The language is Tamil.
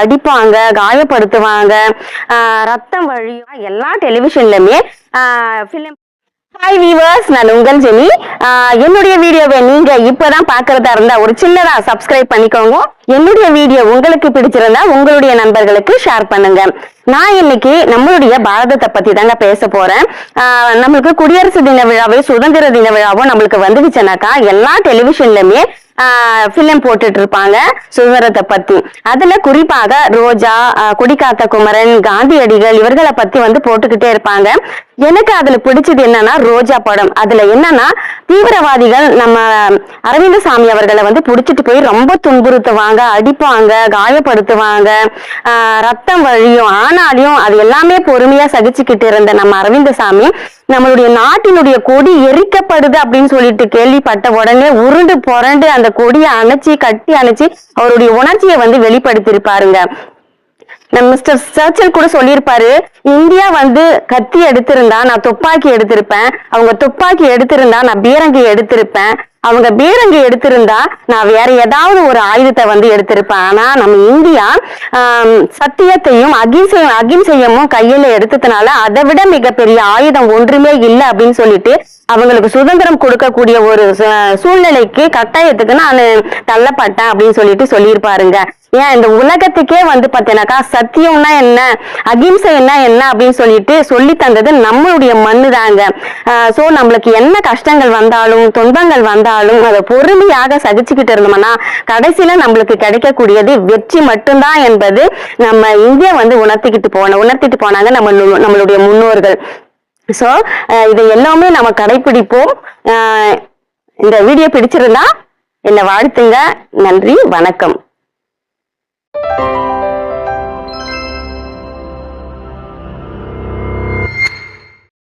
அடிப்பாங்க, காயப்படுத்துவாங்க, ரத்தம் வழியும் எல்லா டெலிவிஷன்லயுமே ஃபிலிம். ஹாய் வீவர்ஸ், நான் உங்கள் ஜெனி. என்னுடைய வீடியோவை நீங்க இப்பதான் பாக்குறதா இருந்தா ஒரு சின்னதா சப்ஸ்கிரைப் பண்ணிக்கோங்க. என்னுடைய வீடியோ உங்களுக்கு பிடிச்சிருந்தா உங்களுடைய நண்பர்களுக்கு ஷேர் பண்ணுங்க. நான் இன்னைக்கு நம்மளுடைய பாரதத்தை பத்தி தாங்க பேச போறேன். நம்மளுக்கு குடியரசு தின விழாவே சுதந்திர தின விழாவும் நம்மளுக்கு வந்துடுச்சுனாக்கா எல்லா டெலிவிஷன்லயுமே பிலிம் போட்டுட்டு இருப்பாங்க சுதந்திரத்தை பத்தி. அதுல குறிப்பாக ரோஜா, கொடிக்காத்த குமரன், காந்தியடிகள் இவர்களை பத்தி போட்டுக்கிட்டே இருப்பாங்க. எனக்கு அதுல பிடிச்சது என்னன்னா ரோஜா படம். அதுல என்னன்னா தீவிரவாதிகள் நம்ம அரவிந்த சாமி அவர்களை புடிச்சிட்டு போய் ரொம்ப துன்புறுத்துவாங்க, அடிப்பாங்க, காயப்படுத்துவாங்க, ரத்தம் வழியும். ஆனாலையும் அது எல்லாமே பொறுமையா சகிச்சுக்கிட்டு இருந்த நம்ம அரவிந்த சாமி நம்மளுடைய நாட்டினுடைய கொடி எரிக்கப்படுது அப்படின்னு சொல்லிட்டு கேள்விப்பட்ட உடனே உருண்டு புரண்டு அந்த கொடியை அணைச்சி கட்டி அணைச்சி அவருடைய உணர்ச்சியை வெளிப்படுத்தியிருப்பாருங்க. மிஸ்டர் சர்ச்சில் கூட சொல்லியிருப்பாரு, இந்தியா கத்தி எடுத்திருந்தா நான் துப்பாக்கி எடுத்திருப்பேன், அவங்க துப்பாக்கி எடுத்திருந்தா நான் பீரங்கி எடுத்திருப்பேன், அவங்க பீரங்கி எடுத்திருந்தா நான் வேற ஏதாவது ஒரு ஆயுதத்தை எடுத்திருப்பேன். ஆனா நம்ம இந்தியா சத்தியத்தையும் அகிம்சையமும் கையில எடுத்ததுனால அதை விட மிகப்பெரிய ஆயுதம் ஒன்றுமே இல்லை அப்படின்னு சொல்லிட்டு அவங்களுக்கு சுதந்திரம் கொடுக்கக்கூடிய ஒரு சூழ்நிலைக்கு கட்டாயத்துக்கு நான் தள்ளப்பட்டேன் அப்படின்னு சொல்லிட்டு சொல்லியிருப்பாருங்க. ஏன் இந்த உலகத்துக்கே பாத்தீங்கன்னாக்கா சத்தியம்னா என்ன, அகிம்சைன்னா என்ன அப்படின்னு சொல்லிட்டு சொல்லி தந்தது நம்மளுடைய மண்ணு தாங்க. சோ நம்மளுக்கு என்ன கஷ்டங்கள் வந்தாலும் துன்பங்கள் வந்தாலும் அதை பொறுமையாக சகிச்சுக்கிட்டு இருந்தோம்னா கடைசியில நம்மளுக்கு கிடைக்கக்கூடியது வெற்றி மட்டும்தான் என்பது நம்ம இந்தியா உணர்த்திட்டு போனாங்க நம்மளுடைய முன்னோர்கள். சோ இதை எல்லாமே நம்ம கடைபிடிப்போம். இந்த வீடியோ பிடிச்சிருந்தா என்னை வாழ்த்துங்க. நன்றி, வணக்கம்.